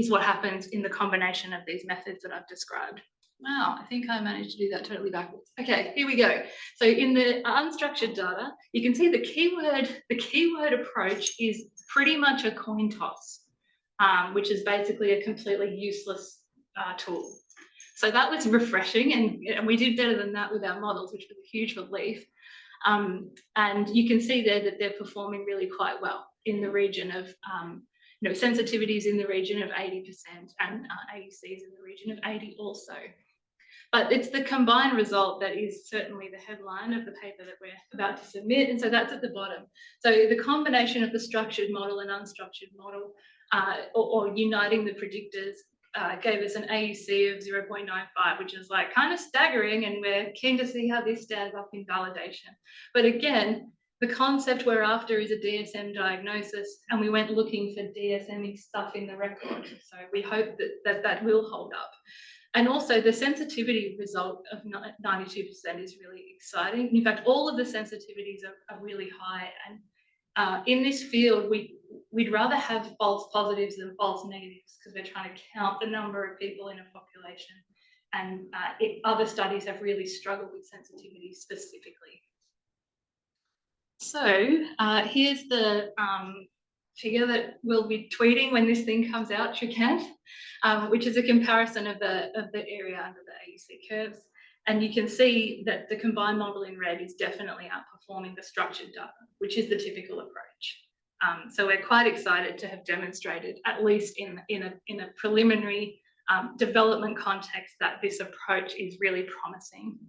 S2: what happens in the combination of these methods that I've described. Wow, I think I managed to do that totally backwards. Okay, here we go. So in the unstructured data, you can see the keyword approach is pretty much a coin toss, which is basically a completely useless tool. So that was refreshing, and we did better than that with our models, which was a huge relief. And you can see there that they're performing really quite well in the region of sensitivities in the region of 80% and AUCs in the region of 80 also. But it's the combined result that is certainly the headline of the paper that we're about to submit, and so that's at the bottom. So the combination of the structured model and unstructured model, or uniting the predictors, gave us an AUC of 0.95, which is like kind of staggering, and we're keen to see how this stands up in validation. But again, The concept we're after is a DSM diagnosis, and we went looking for DSM-y stuff in the record. So we hope that will hold up. And also the sensitivity result of 92% is really exciting. In fact, all of the sensitivities are really high. And in this field, we'd rather have false positives than false negatives, because we're trying to count the number of people in a population. And other studies have really struggled with sensitivity specifically. So here's the figure that we'll be tweeting when this thing comes out, Srikanth, which is a comparison of the area under the AUC curves. And you can see that the combined model in red is definitely outperforming the structured data, which is the typical approach. So we're quite excited to have demonstrated, at least in a preliminary development context, that this approach is really promising.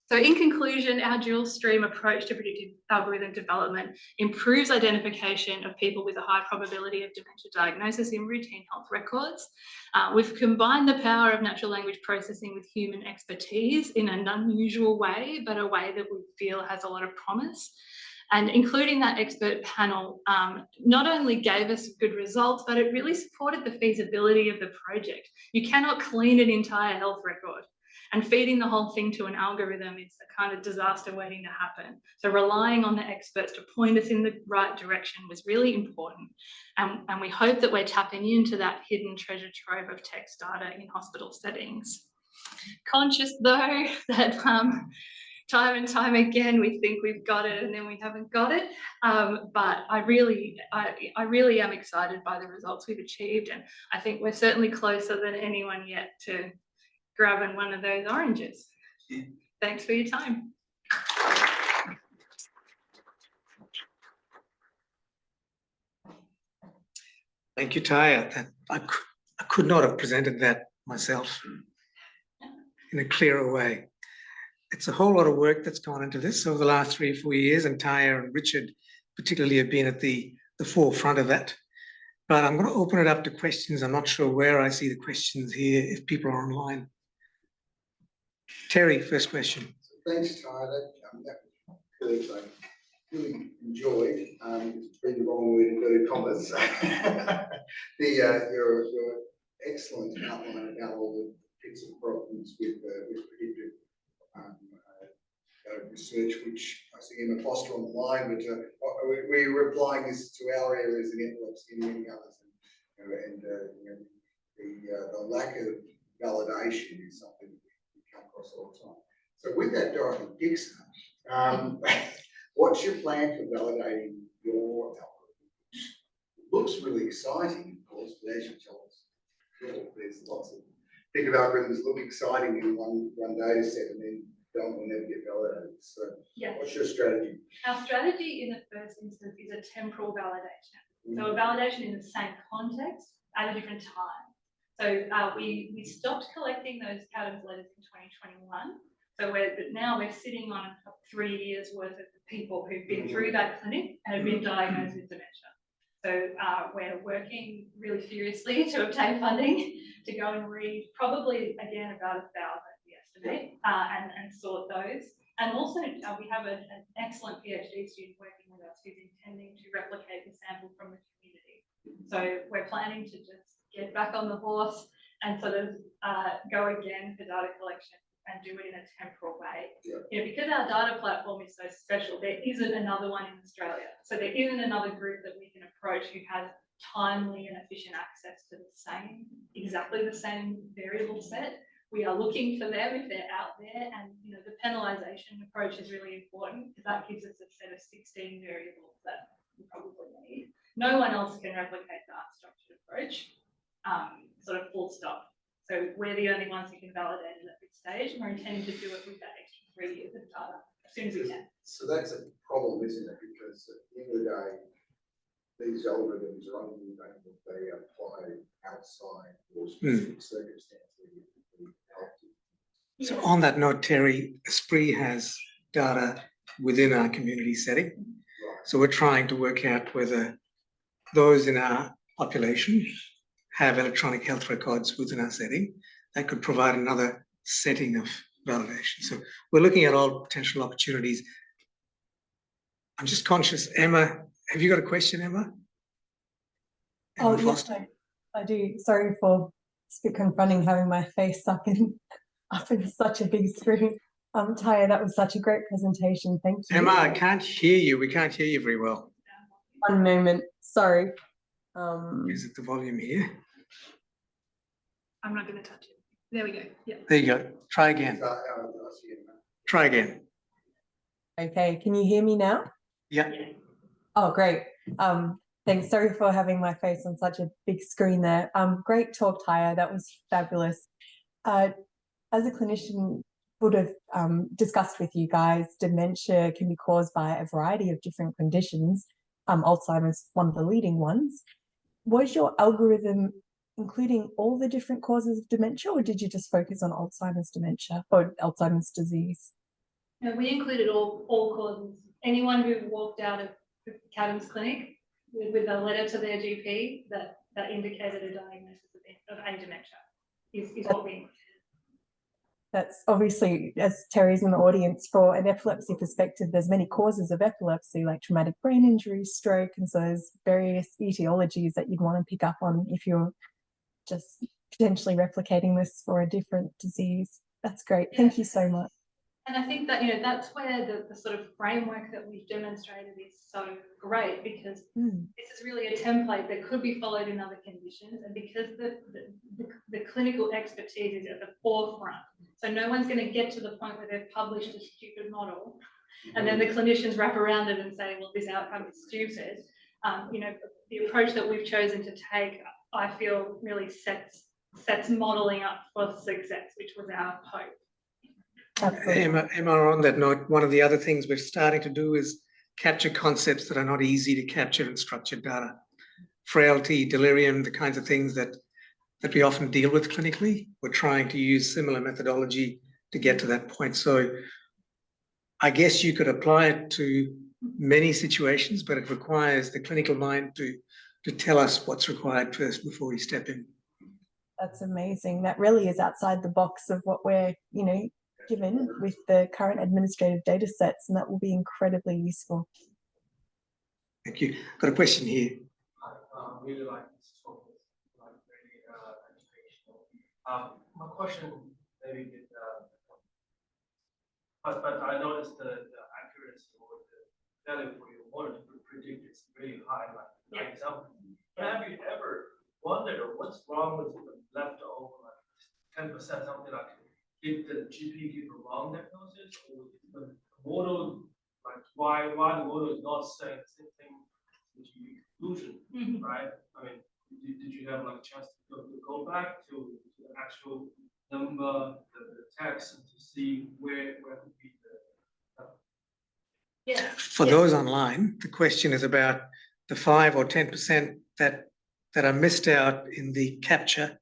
S2: So in conclusion, our dual stream approach to predictive algorithm development improves identification of people with a high probability of dementia diagnosis in routine health records. We've combined the power of natural language processing with human expertise in an unusual way, but a way that we feel has a lot of promise. And including that expert panel not only gave us good results, but it really supported the feasibility of the project. You cannot clean an entire health record. And feeding the whole thing to an algorithm is a kind of disaster waiting to happen. So relying on the experts to point us in the right direction was really important. And we hope that we're tapping into that hidden treasure trove of text data in hospital settings. Conscious though that time and time again we think we've got it and then we haven't got it. But I really am excited by the results we've achieved, and I think we're certainly closer than anyone yet to grabbing one of those oranges. Thanks for your time.
S1: Thank you, Taya. I could not have presented that myself in a clearer way. It's a whole lot of work that's gone into this over the last 3 or 4 years, and Taya and Richard particularly have been at the forefront of that. But I'm going to open it up to questions. I'm not sure where I see the questions here, if people are online. Terry, first question.
S3: Thanks, Taya. That was really great. Really enjoyed. It's been the wrong word in inverted commas. Your excellent outline about all the bits of problems with predictive research, which I see Emma Foster on the line, but we're applying this to our areas in epilepsy and many others, and the lack of validation is something we come across all the time. So with that, Dorothy Dixon, what's your plan for validating your algorithm? It looks really exciting, of course, but as you tell us, there's lots of think of algorithms look exciting in one data set and then will never get validated. So yeah. What's your strategy?
S2: Our strategy in the first instance is a temporal validation. So a validation in the same context at a different time. So we stopped collecting those Adams letters in 2021. So now we're sitting on 3 years worth of people who've been through that clinic and have been diagnosed with dementia. So we're working really furiously to obtain funding to go and read probably again about 1,000 we estimate and sort those. And also we have an excellent PhD student working with us who's intending to replicate the sample from the community. So we're planning to just get back on the horse and sort of go again for data collection and do it in a temporal way. Yeah. Because our data platform is so special, there isn't another one in Australia. So there isn't another group that we can approach who has timely and efficient access to exactly the same variable set. We are looking for them if they're out there, and the penalisation approach is really important because that gives us a set of 16 variables that we probably need. No one else can replicate that structured approach, sort of full stop. So we're the only ones who can validate it at this stage, and we're intending to do it with that extra 3 years of data as soon as we can.
S3: So that's a problem, isn't it? Because at the end of the day, these algorithms are only available if they apply outside or specific circumstances.
S1: So on that note, Terry, Esprit has data within our community setting. Right. So we're trying to work out whether those in our population have electronic health records within our setting that could provide another setting of validation. So we're looking at all potential opportunities. I'm just conscious, Emma, have you got a question, Emma?
S4: Oh,
S1: Emma
S4: yes,
S1: Foster?
S4: I do. Sorry for it's a bit confronting having my face up in such a big screen. Taya, that was such a great presentation. Thank you.
S1: Emma, I can't hear you. We can't hear you very well.
S4: One moment. Sorry.
S1: Is it the volume here?
S2: I'm not going to touch it. There we go. Yeah.
S1: There you go. Try again. Try again.
S4: Okay. Can you hear me now?
S1: Yeah.
S4: Oh, great. Thanks. Sorry for having my face on such a big screen there. Great talk, Taya. That was fabulous. As a clinician, would have discussed with you guys, dementia can be caused by a variety of different conditions. Alzheimer's, one of the leading ones. Was your algorithm including all the different causes of dementia, or did you just focus on Alzheimer's dementia or Alzheimer's disease?
S2: No, we included all causes. Anyone who walked out of Cadam's clinic with a letter to their GP that indicated a diagnosis of a dementia is what we included.
S4: That's obviously, as Terry's in the audience, for an epilepsy perspective, there's many causes of epilepsy, like traumatic brain injury, stroke, and so there's various etiologies that you'd want to pick up on if you're just potentially replicating this for a different disease. That's great. Thank you so much.
S2: And I think that, that's where the sort of framework that we've demonstrated is so great, because this is really a template that could be followed in other conditions, and because the clinical expertise is at the forefront. So no one's going to get to the point where they've published a stupid model and then the clinicians wrap around it and say, well, this outcome is stupid. The approach that we've chosen to take, I feel, really sets modelling up for success, which was our hope.
S1: Emma, on that note, one of the other things we're starting to do is capture concepts that are not easy to capture in structured data. Frailty, delirium, the kinds of things that we often deal with clinically. We're trying to use similar methodology to get to that point. So I guess you could apply it to many situations, but it requires the clinical mind to tell us what's required first before we step in.
S4: That's amazing. That really is outside the box of what we're, given with the current administrative data sets, and that will be incredibly useful.
S1: Thank you. Got a question here.
S5: I really like this talk. It's like really educational. My question maybe is, but I noticed the accuracy or the value for your model to predict is really high, like example. But have you ever wondered what's wrong with the leftover, like 10%, something like? Did the GP give a wrong diagnosis, or the model, like why the model is not saying the same thing to the conclusion, right? I mean, did you have like a chance to go back to the actual number, the text, and to see where could be the
S1: For those online, the question is about the 5 or 10% that are missed out in the capture.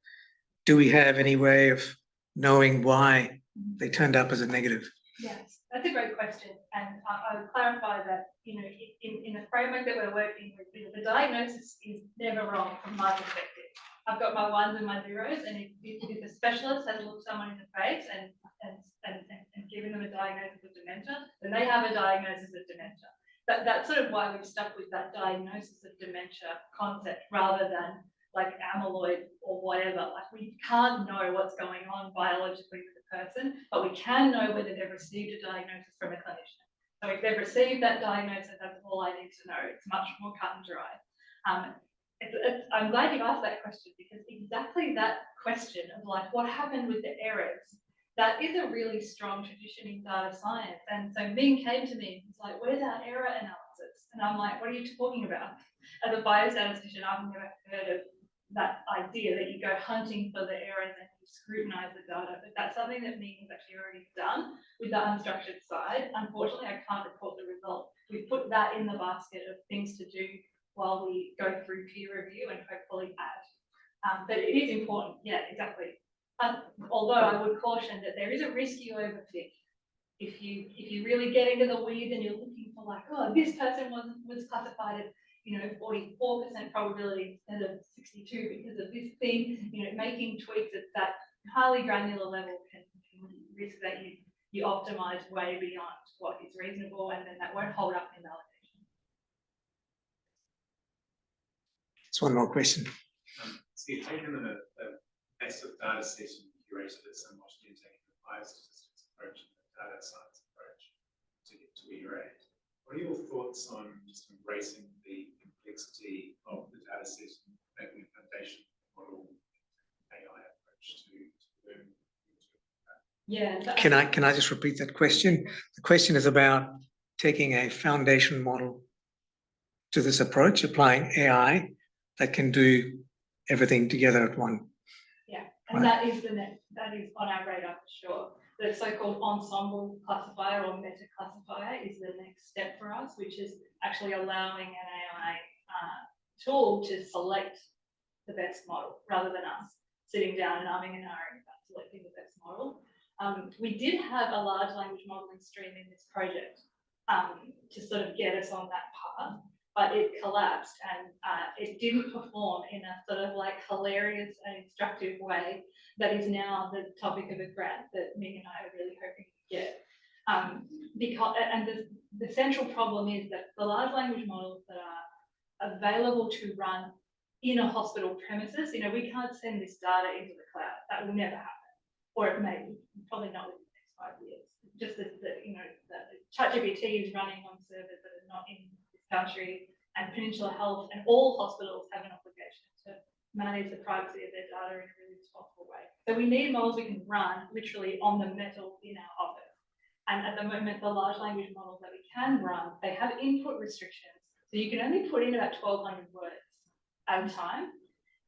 S1: Do we have any way of knowing why they turned up as a negative?
S2: Yes, that's a great question. And I would clarify that, in the framework that we're working with, the diagnosis is never wrong from my perspective. I've got my ones and my zeros, and if the specialist has looked someone in the face and given them a diagnosis of dementia, then they have a diagnosis of dementia. That's sort of why we've stuck with that diagnosis of dementia concept rather than like amyloid or whatever. Like, we can't know what's going on biologically with the person, but we can know whether they've received a diagnosis from a clinician. So if they've received that diagnosis, that's all I need to know. It's much more cut and dry. I'm glad you asked that question, because exactly that question of like, what happened with the errors, that is a really strong tradition in data science. And so Ming came to me and was like, where's our error analysis? And I'm like, what are you talking about? As a biostatistician, I've never heard of that idea that you go hunting for the errors and you scrutinize the data. But that's something that Ming has actually already done with the unstructured side. Unfortunately, I can't report the result. We've put that in the basket of things to do while we go through peer review and hopefully add. But it is important, yeah, exactly. Although I would caution that there is a risk you overthink. If you really get into the weeds and you're looking for like, oh, this person was classified as 44% probability instead of 62 because of this thing, making tweaks at that highly granular level can risk that you optimize way beyond what is reasonable, and then that won't hold up in validation.
S1: Just one more question.
S6: So you've taken a best of data set and curated it so much, you're taking the biostatistics approach and the data science approach to get to where you're at. What are your thoughts on just embracing the complexity of the data set and making a foundation model AI approach to learn?
S2: Yeah.
S1: Can I just repeat that question? The question is about taking a foundation model to this approach, applying AI that can do everything together at one.
S2: Yeah, and that is that is on our radar for sure. The so-called ensemble classifier or meta classifier is the next step for us, which is actually allowing an AI tool to select the best model rather than us sitting down and arming and ahhing about selecting the best model. We did have a large language modeling stream in this project to sort of get us on that path, but it collapsed and it didn't perform in a sort of like hilarious and instructive way that is now the topic of a grant that Ming and I are really hoping to get. The central problem is that the large language models that are available to run in a hospital premises, we can't send this data into the cloud. That will never happen, or it may, probably not within the next 5 years. Just the ChatGPT is running on servers that are not in this country, and Peninsula Health and all hospitals have an obligation to manage the privacy of their data in a really responsible way. So we need models we can run literally on the metal in our office. And at the moment, the large language models that we can run, they have input restrictions. So you can only put in about 1,200 words at a time.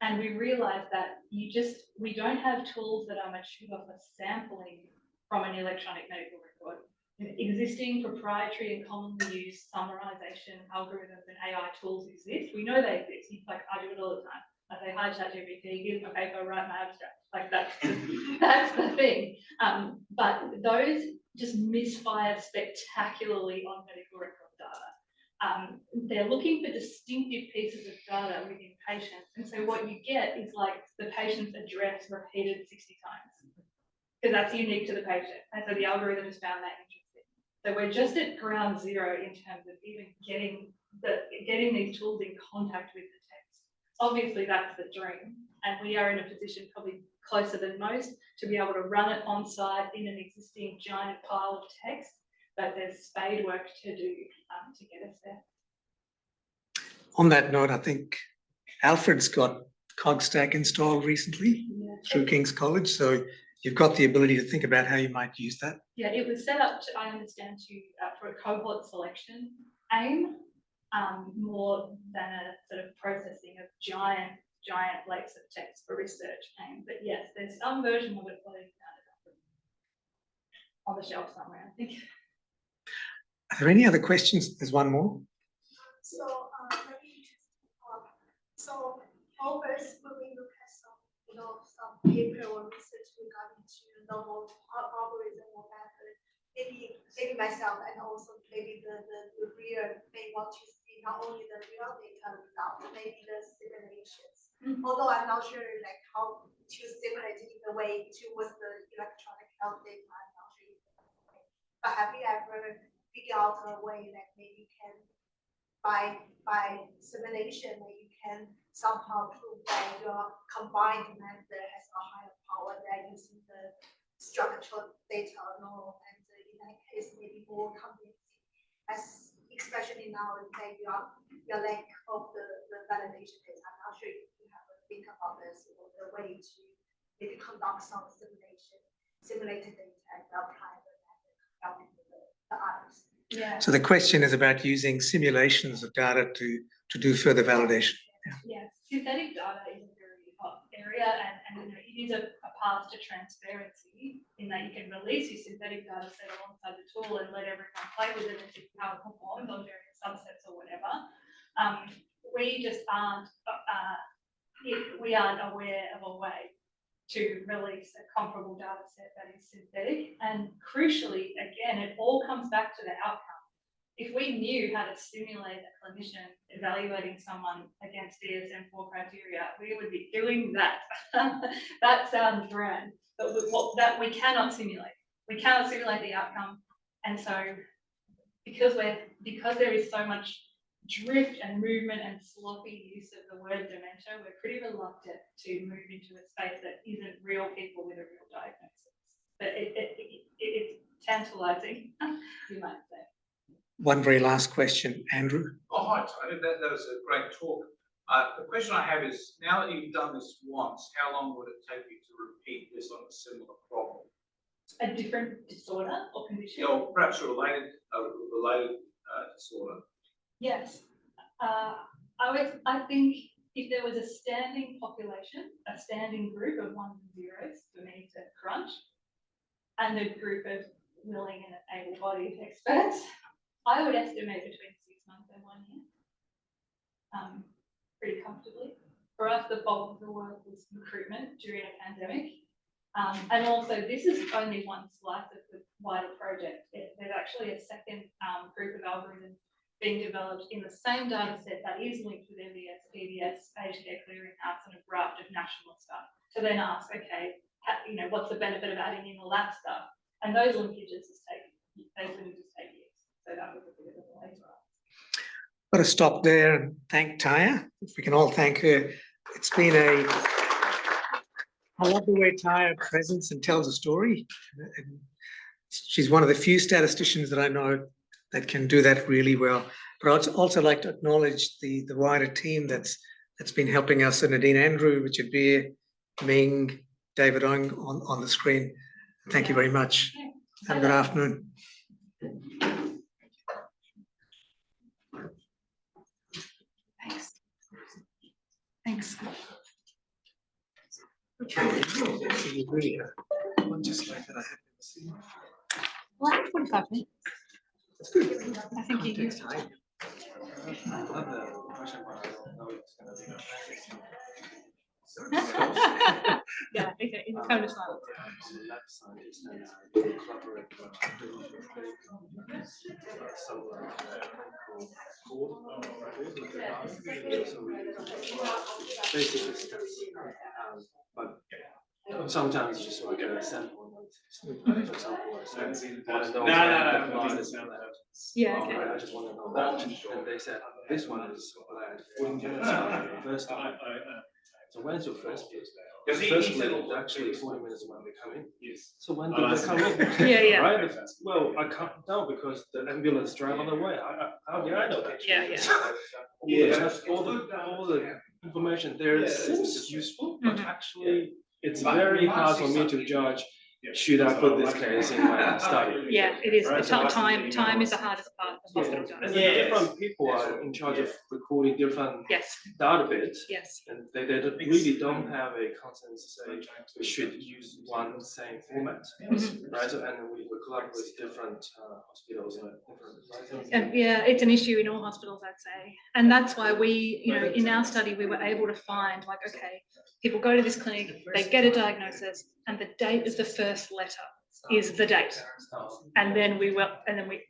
S2: And we realized that we don't have tools that are mature for sampling from an electronic medical record. Existing proprietary and commonly used summarization algorithms and AI tools exist. We know they exist. Like, I do it all the time. I say, hi, ChatGPT, here's my paper, write my abstract. Like, that's the thing. But those just misfire spectacularly on medical record data. They're looking for distinctive pieces of data within patients. And so what you get is like the patient's address repeated 60 times, because that's unique to the patient. And so the algorithm has found that interesting. So we're just at ground zero in terms of even getting these tools in contact with the text. Obviously, that's the dream. And we are in a position probably closer than most to be able to run it on site in an existing giant pile of text, but there's spade work to do to get us there.
S1: On that note, I think Alfred's got Cogstack installed recently through King's College. So you've got the ability to think about how you might use that.
S2: Yeah, it was set up, I understand, for a cohort selection aim, more than a sort of processing of giant lakes of text for research aim. But yes, there's some version of it floating around on the shelf somewhere, I think.
S1: Are there any other questions? There's one more.
S7: So, always when we look at some paper or research regarding to novel algorithm or method, maybe myself and also maybe the reader may want to see not only the real data result, maybe the simulations. Although I'm not sure like how to simulate in the way towards the electronic health data, I'm not sure. But have you ever figured out a way that maybe you can by simulation that you can somehow prove that your combined method has a higher power than using the structural data alone, and in that case maybe more convincing, as especially now that your lack of the validation data. I'm not sure if you have to think about this or the way to maybe conduct some simulated data and apply the method helping the others.
S2: Yeah.
S1: So the question is about using simulations of data to do further validation.
S2: Yeah, synthetic data is a very hot area, and it is a path to transparency in that you can release your synthetic data set alongside the tool and let everyone play with it and see how it performs on various subsets or whatever. We just aren't aware of a way to release a comparable data set that is synthetic. And crucially, again, it all comes back to the outcome. If we knew how to simulate a clinician evaluating someone against DSM-4 criteria, we would be doing that. That sounds grand, but that we cannot simulate. We cannot simulate the outcome, and so because there is so much drift and movement and sloppy use of the word dementia, we're pretty reluctant to move into a space that isn't real people with a real diagnosis. But it's tantalising, you might say.
S1: One very last question, Andrew.
S8: Oh, hi, Taya. That was a great talk. The question I have is, now that you've done this once, how long would it take you to repeat this on a similar problem?
S2: A different disorder or condition?
S8: Or perhaps a related disorder?
S2: Yes. I think if there was a standing population, a standing group of ones and zeros for me to crunch, and a group of willing and able-bodied experts, I would estimate between 6 months and 1 year. Pretty comfortably. For us, the bulk of the work was recruitment during a pandemic. And also, this is only one slice of the wider project. There's actually a second group of algorithms being developed in the same data set that is linked with MBS, PBS, aged care clearinghouse, and a raft of national stuff. To then ask, okay, what's the benefit of adding in all that stuff? And those linkages take years. So that was a bit of a delay for us.
S1: Got to stop there and thank Taya. If we can all thank her. It's been I love the way Taya presents and tells a story. And she's one of the few statisticians that I know that can do that really well. But I'd also like to acknowledge the wider team that's been helping us, and Nadine Andrew, Richard Beer, Ming, David Ong on the screen. Thank you very much. Have a good afternoon.
S2: Thanks. Well, 45 minutes. I think you used time. Yeah, okay, in the cone of silence.
S9: But sometimes it's just like a sample.
S2: Yeah, okay.
S9: I just want to know that. And they said this one is 14 minutes first time. So when's your first place? The first place is actually 40 minutes when they come in. Yes. So when do they come in?
S2: Yeah.
S9: Right? Well, I can't tell because the ambulance drive on the way. How did I know that?
S2: Yeah.
S9: All the information there seems useful, but actually it's very hard for me to judge. Should I put this case in my study?
S2: Yeah, it is.
S9: Right?
S2: Time is the hardest part of hospital data.
S9: Different people are in charge of recording different data bits.
S2: Yes.
S9: And they really don't have a consensus to say we should use one same format. Right? So, and we collaborate with different hospitals and different.
S2: Yeah, it's an issue in all hospitals, I'd say. And that's why we, in our study, we were able to find like, okay, people go to this clinic, they get a diagnosis, and the date of the first letter is the date. And then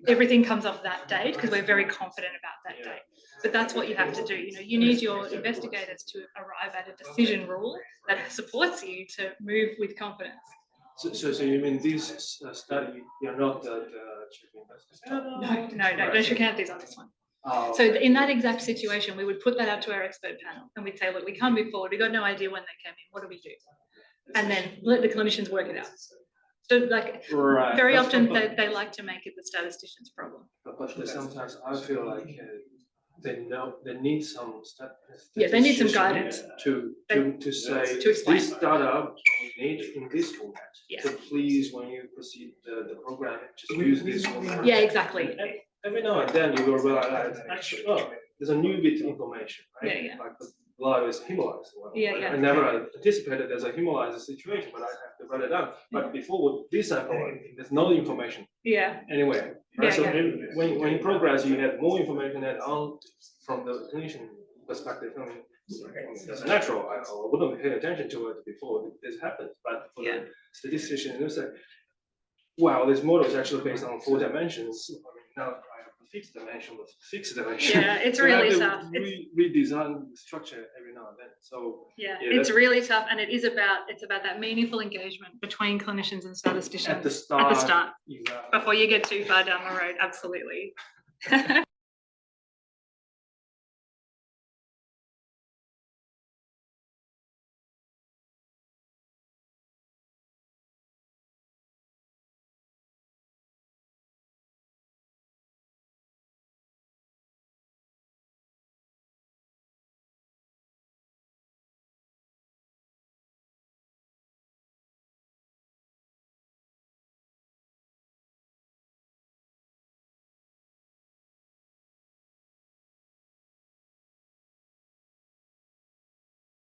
S2: everything comes off that date because we're very confident about that date. But that's what you have to do. You need your investigators to arrive at a decision rule that supports you to move with confidence.
S9: So you mean this study, you're not the chief investigator?
S2: No, Srikanth is on this one. So in that exact situation, we would put that out to our expert panel and we'd say, look, we can't move forward. We've got no idea when they came in. What do we do? And then let the clinicians work it out. So very often they like to make it the statistician's problem.
S9: But sometimes I feel like they need some
S2: they need some guidance
S9: to say this data we need in this format. So please, when you proceed the program, just use this format.
S2: Yeah, exactly.
S9: Every now and then you will realize actually, there's a new bit of information, right?
S2: Yeah.
S9: Like the blood is hemolyzed. Well,
S2: Yeah.
S9: I never anticipated there's a hemolyzed situation, but I have to write it down. But before with this sample, there's no information.
S2: Yeah.
S9: Anyway, right? So when you progress, you get more information and on from the clinician perspective. I mean, that's natural. I wouldn't pay attention to it before this happened. But for the statistician, you say, wow, this model is actually based on 4 dimensions. I mean, now I have a fixed dimension with fixed dimension.
S2: Yeah, it's really tough.
S9: Redesign the structure every now and then. So
S2: it's really tough, and it's about that meaningful engagement between clinicians and statisticians
S9: at the start
S2: before you get too far down the road. Absolutely.